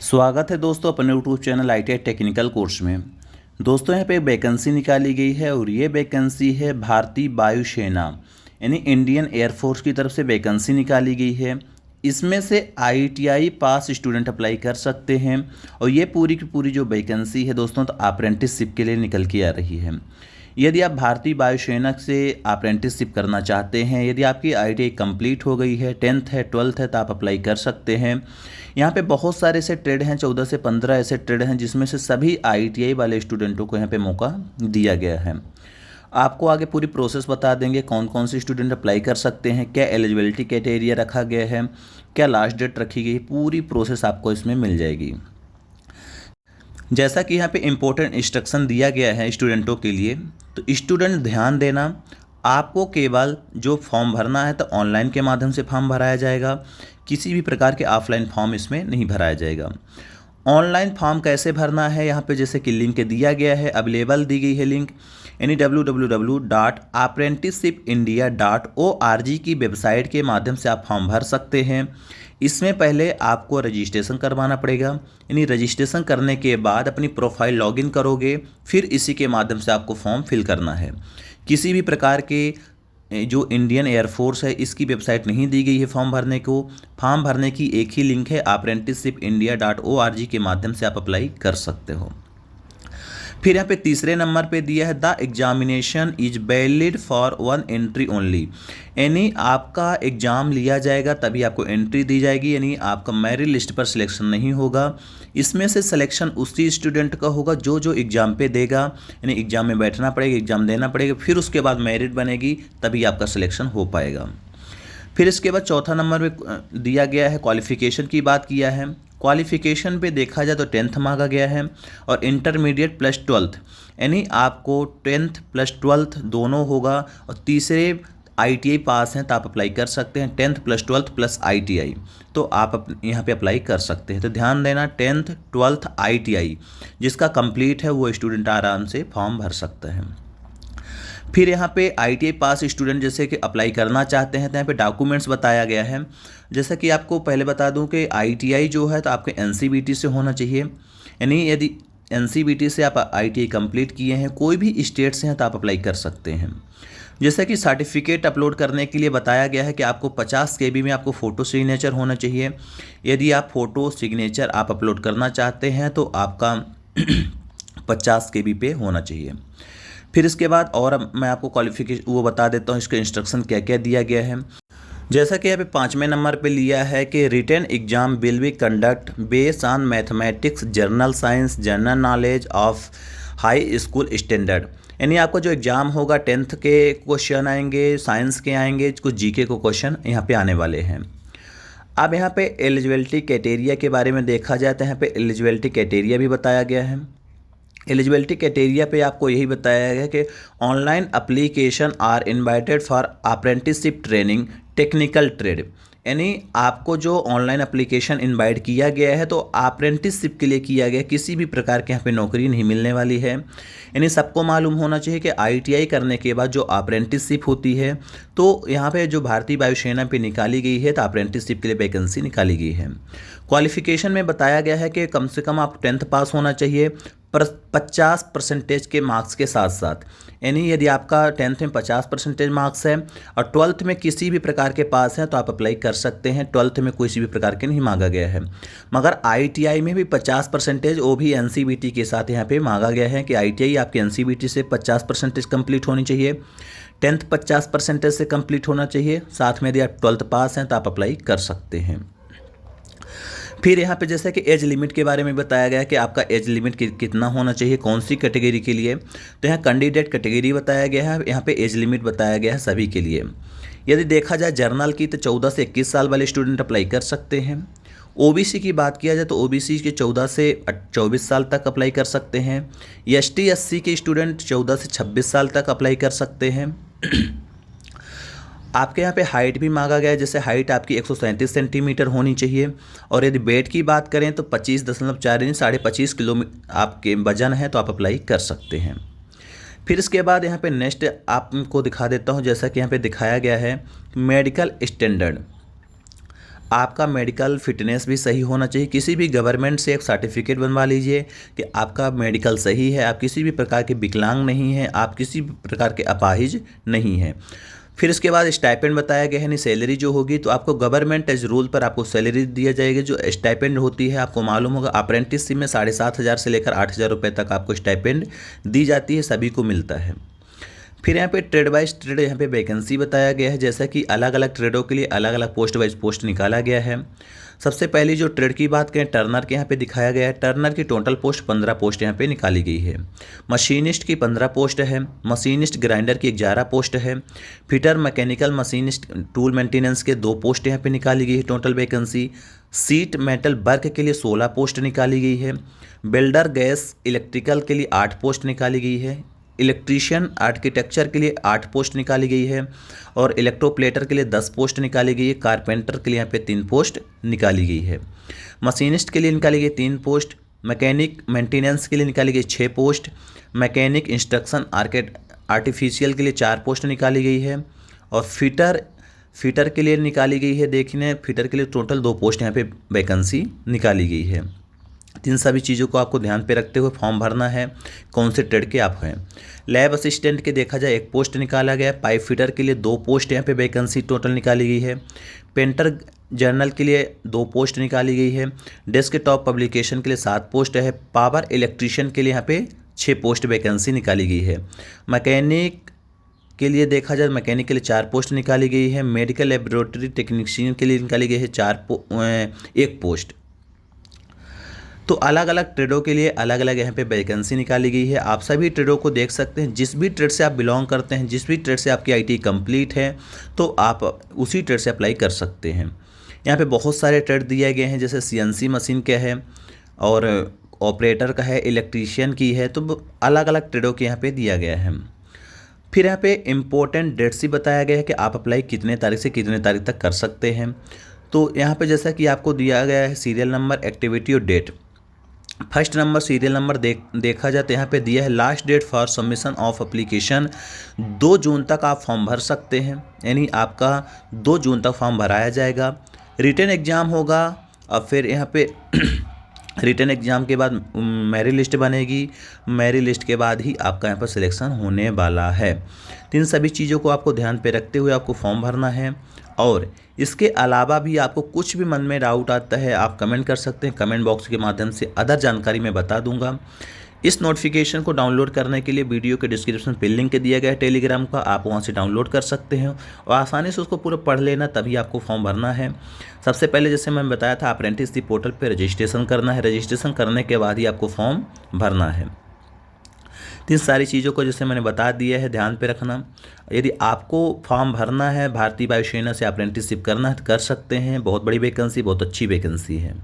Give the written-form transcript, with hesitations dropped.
स्वागत है दोस्तों अपने YouTube channel ITI technical course में। दोस्तों यहाँ पे एक वैकेंसी निकाली गई है और ये वैकेंसी है भारतीय वायुसेना यानी इंडियन एयरफोर्स की तरफ से वैकेंसी निकाली गई है। इसमें से ITI पास स्टूडेंट अप्लाई कर सकते हैं और ये पूरी की पूरी जो वैकेंसी है दोस्तों तो अप्रेंटिसशिप के लिए निकल के आ रही है। यदि आप भारतीय वायुसेना से अप्रेंटिसशिप करना चाहते हैं, यदि आपकी ITI कंप्लीट हो गई है, 10th है 12th है तो आप अप्लाई कर सकते हैं। यहाँ पे बहुत सारे ऐसे ट्रेड हैं, 14 से 15 ऐसे ट्रेड हैं जिसमें से सभी ITI वाले स्टूडेंटों को यहाँ पे मौका दिया गया है। आपको आगे पूरी प्रोसेस बता देंगे, कौन कौन से स्टूडेंट अप्लाई कर सकते हैं, क्या एलिजिबिलिटी क्राइटेरिया रखा गया है, क्या लास्ट डेट रखी गई, पूरी प्रोसेस आपको इसमें मिल जाएगी। जैसा कि यहाँ पे इम्पोर्टेंट इंस्ट्रक्शन दिया गया है स्टूडेंटों के लिए, तो स्टूडेंट ध्यान देना, आपको केवल जो फॉर्म भरना है तो ऑनलाइन के माध्यम से फॉर्म भराया जाएगा, किसी भी प्रकार के ऑफलाइन फॉर्म इसमें नहीं भराया जाएगा। ऑनलाइन फॉर्म कैसे भरना है, यहाँ पे जैसे कि लिंक दिया गया है, अवेलेबल दी गई है लिंक, यानी www.apprenticeshipindia.org की वेबसाइट के माध्यम से आप फॉर्म भर सकते हैं। इसमें पहले आपको रजिस्ट्रेशन करवाना पड़ेगा, यानी रजिस्ट्रेशन करने के बाद अपनी प्रोफाइल लॉगिन करोगे, फिर इसी के माध्यम से आपको फॉर्म फिल करना है। किसी भी प्रकार के जो इंडियन एयरफोर्स है इसकी वेबसाइट नहीं दी गई है फॉर्म भरने को। फॉर्म भरने की एक ही लिंक है, apprenticeshipindia.org के माध्यम से आप अप्लाई कर सकते हो। फिर यहाँ पे तीसरे नंबर पे दिया है the examination is valid for one entry only, यानी आपका एग्ज़ाम लिया जाएगा तभी आपको एंट्री दी जाएगी, यानी आपका मेरिट लिस्ट पर सिलेक्शन नहीं होगा। इसमें से सिलेक्शन उसी स्टूडेंट का होगा जो एग्ज़ाम पे देगा, यानी एग्ज़ाम में बैठना पड़ेगा, एग्ज़ाम देना पड़ेगा, फिर उसके बाद मेरिट बनेगी तभी आपका सिलेक्शन हो पाएगा। फिर इसके बाद चौथा नंबर पे दिया गया है क्वालिफ़िकेशन की बात किया है। क्वालिफ़िकेशन पे देखा जाए तो 10th मांगा गया है और इंटरमीडिएट प्लस 12th, यानी आपको 10th प्लस 12th दोनों होगा। और तीसरे ITI पास हैं तो आप अप्लाई कर सकते हैं, 10th plus 12th plus ITI, तो आप यहाँ पे अप्लाई कर सकते हैं। तो ध्यान देना 10th 12th ITI जिसका कंप्लीट है वो स्टूडेंट आराम से फॉर्म भर सकता है। फिर यहाँ पे ITI पास स्टूडेंट जैसे कि अप्लाई करना चाहते हैं तो यहाँ पे डॉक्यूमेंट्स बताया गया है। जैसा कि आपको पहले बता दूं कि ITI जो है तो आपके NCVT से होना चाहिए, यानी यदि NCVT से आप ITI कंप्लीट किए हैं, कोई भी स्टेट से हैं तो आप अप्लाई कर सकते हैं। जैसा कि सर्टिफिकेट अपलोड करने के लिए बताया गया है कि आपको 50 KB में आपको फ़ोटो सिग्नेचर होना चाहिए। यदि आप फ़ोटो सिग्नेचर आप अपलोड करना चाहते हैं तो आपका 50 KB पे होना चाहिए। फिर इसके बाद और मैं आपको क्वालिफिकेशन वो बता देता हूँ, इसका इंस्ट्रक्शन क्या क्या दिया गया है। जैसा कि यहाँ पे 5वें नंबर पे लिया है कि written exam will be conduct based on mathematics, general science, general knowledge of high school standard, यानी आपका जो एग्ज़ाम होगा 10th के क्वेश्चन आएंगे, साइंस के आएंगे, कुछ GK को क्वेश्चन यहाँ पे आने वाले हैं। अब यहाँ पे एलिजिबिलिटी क्राइटेरिया के बारे में देखा जाए तो यहाँ पे एलिजिबिलिटी क्राइटेरिया भी बताया गया है। एलिजिबिलिटी क्राइटेरिया पे आपको यही बताया गया कि online application are invited for apprenticeship training technical trade, यानी आपको जो ऑनलाइन एप्लीकेशन इनवाइट किया गया है तो अप्रेंटिसशिप के लिए किया गया, किसी भी प्रकार के यहाँ पे नौकरी नहीं मिलने वाली है। यानी सबको मालूम होना चाहिए कि ITI करने के बाद जो अप्रेंटिसशिप होती है तो यहाँ पे जो भारतीय वायुसेना पे निकाली गई है तो अप्रेंटिसशिप के लिए वैकेंसी निकाली गई है। क्वालिफिकेशन में बताया गया है कि कम से कम आप 10th पास होना चाहिए 50% के मार्क्स के साथ साथ, यानी यदि आपका 10th में 50% मार्क्स है और 12th में किसी भी प्रकार के पास हैं तो आप अप्लाई कर सकते हैं। 12th में किसी भी प्रकार के नहीं मांगा गया है, मगर ITI में भी 50% वो भी NCVT के साथ यहाँ पे मांगा गया है कि ITI आपके NCVT से 50% कंप्लीट होनी चाहिए, 10th 50% से कंप्लीट होना चाहिए, साथ में यदि आप 12th पास हैं तो आप अप्लाई कर सकते हैं। फिर यहाँ पे जैसे कि एज लिमिट के बारे में बताया गया कि आपका एज लिमिट कितना होना चाहिए, कौन सी कैटेगरी के लिए, तो यहाँ कैंडिडेट कैटेगरी बताया गया है, यहाँ पे एज लिमिट बताया गया है सभी के लिए। यदि देखा जाए जर्नल की तो 14 से 21 साल वाले स्टूडेंट अप्लाई कर सकते हैं। OBC की बात किया जाए तो OBC के 14 से 24 साल तक अप्लाई कर सकते हैं। ST SC के स्टूडेंट 14 से 26 साल तक अप्लाई कर सकते हैं। आपके यहाँ पे हाइट भी मांगा गया है, जैसे हाइट आपकी 137 सेंटीमीटर होनी चाहिए और यदि वेट की बात करें तो 25.4 यानी 25.5 किलो आपके वजन है तो आप अप्लाई कर सकते हैं। फिर इसके बाद यहाँ पे नेक्स्ट आपको दिखा देता हूँ, जैसा कि यहाँ पे दिखाया गया है मेडिकल स्टैंडर्ड। आपका मेडिकल फिटनेस भी सही होना चाहिए। किसी भी गवर्नमेंट से एक सर्टिफिकेट बनवा लीजिए कि आपका मेडिकल सही है, आप किसी भी प्रकार के विकलांग नहीं हैं, आप किसी भी प्रकार के अपाहिज नहीं हैं। फिर इसके बाद स्टाइपेंड बताया गया है, यानी सैलरी जो होगी तो आपको गवर्नमेंट एज रूल पर आपको सैलरी दिया जाएगी। जो स्टाइपेंड होती है आपको मालूम होगा, अप्रेंटिसशिप में 7,500 से लेकर 8,000 रुपये तक आपको स्टाइपेंड दी जाती है, सभी को मिलता है। फिर यहाँ पे ट्रेड वाइज ट्रेड यहाँ पे वैकेंसी बताया गया है, जैसा कि अलग अलग ट्रेडों के लिए अलग अलग पोस्ट वाइज पोस्ट निकाला गया है। सबसे पहली जो ट्रेड की बात करें, टर्नर के यहाँ पे दिखाया गया है। टर्नर की टोटल पोस्ट 15 पोस्ट यहाँ पे निकाली गई है। मशीनिस्ट की 15 पोस्ट है। मशीनिस्ट ग्राइंडर की 11 पोस्ट है। Fitter mechanical machinist tool maintenance के 2 पोस्ट यहाँ पे निकाली गई है total vacancy. Seat metal work के लिए 16 पोस्ट निकाली गई है। बिल्डर गैस इलेक्ट्रिकल के लिए 8 पोस्ट निकाली गई है। इलेक्ट्रीशियन आर्किटेक्चर के लिए 8 पोस्ट निकाली गई है और इलेक्ट्रोप्लेटर के लिए 10 पोस्ट निकाली गई है। कारपेंटर के लिए यहाँ पे 3 पोस्ट निकाली गई है। मशीनिस्ट के लिए निकाली गई 3 पोस्ट। मैकेनिक मेंटेनेंस के लिए निकाली गई 6 पोस्ट। मैकेनिक इंस्ट्रक्शन आर्टिफिशियल के लिए 4 पोस्ट निकाली गई है। और फिटर के लिए निकाली गई है, देखिए फिटर के लिए टोटल 2 पोस्ट यहाँ पे वैकेंसी निकाली गई है। इन सभी चीज़ों को आपको ध्यान पे रखते हुए फॉर्म भरना है, कौन से ट्रेड के आप हैं। लैब असिस्टेंट के देखा जाए 1 पोस्ट निकाला गया। पाइप फिटर के लिए 2 पोस्ट यहाँ पे वैकेंसी टोटल निकाली गई है। पेंटर जर्नल के लिए 2 पोस्ट निकाली गई है। डेस्कटॉप पब्लिकेशन के लिए 7 पोस्ट है। पावर इलेक्ट्रीशियन के लिए यहाँ पे 6 पोस्ट वैकेंसी निकाली गई है। मैकेनिक के लिए देखा जाए, मैकेनिक के लिए 4 पोस्ट निकाली गई है। मेडिकल लेबोरेटरी टेक्नीशियन के लिए निकाली गई है 1 पोस्ट। तो अलग अलग ट्रेडों के लिए अलग अलग यहाँ पे वैकेंसी निकाली गई है। आप सभी ट्रेडों को देख सकते हैं। जिस भी ट्रेड से आप बिलोंग करते हैं, जिस भी ट्रेड से आपकी आईटी कंप्लीट है, तो आप उसी ट्रेड से अप्लाई कर सकते हैं। यहाँ पे बहुत सारे ट्रेड दिए गए हैं, जैसे सीएनसी मशीन का है और ऑपरेटर का है, इलेक्ट्रीशियन की है, तो अलग अलग ट्रेडों के यहाँ पे दिया गया है। फिर यहाँ पे इम्पोर्टेंट डेट्स ही बताया गया है कि आप अप्लाई कितने तारीख से कितने तारीख तक कर सकते हैं। तो यहाँ पे जैसा कि आपको दिया गया है सीरियल नंबर, एक्टिविटी और date. First number serial number देखा जाए तो यहाँ पे दिया है last date for submission of application 2 June तक आप फॉर्म भर सकते हैं, यानी आपका 2 जून तक फॉर्म भराया जाएगा। रिटन एग्ज़ाम होगा और फिर यहाँ पे रिटन एग्ज़ाम के बाद मेरिट लिस्ट बनेगी। मेरिट लिस्ट के बाद ही आपका यहाँ पर सिलेक्शन होने वाला है। तो इन सभी चीज़ों को आपको ध्यान पे रखते हुए आपको फॉर्म भरना है। और इसके अलावा भी आपको कुछ भी मन में डाउट आता है, आप कमेंट कर सकते हैं। कमेंट बॉक्स के माध्यम से अदर जानकारी मैं बता दूंगा। इस नोटिफिकेशन को डाउनलोड करने के लिए वीडियो के डिस्क्रिप्शन पे लिंक दिया गया है टेलीग्राम का, आप वहां से डाउनलोड कर सकते हैं और आसानी से उसको पूरा पढ़ लेना, तभी आपको फॉर्म भरना है। सबसे पहले जैसे मैंने बताया था, अप्रेंटिसशिप पोर्टल पर रजिस्ट्रेशन करना है। रजिस्ट्रेशन करने के बाद ही आपको फॉर्म भरना है। तो इन सारी चीज़ों को जैसे मैंने बता दिया है, ध्यान पे रखना। यदि आपको फॉर्म भरना है, भारतीय वायुसेना से अप्रेंटिसशिप करना है तो कर सकते हैं। बहुत बड़ी वैकेंसी, बहुत अच्छी वैकेंसी है।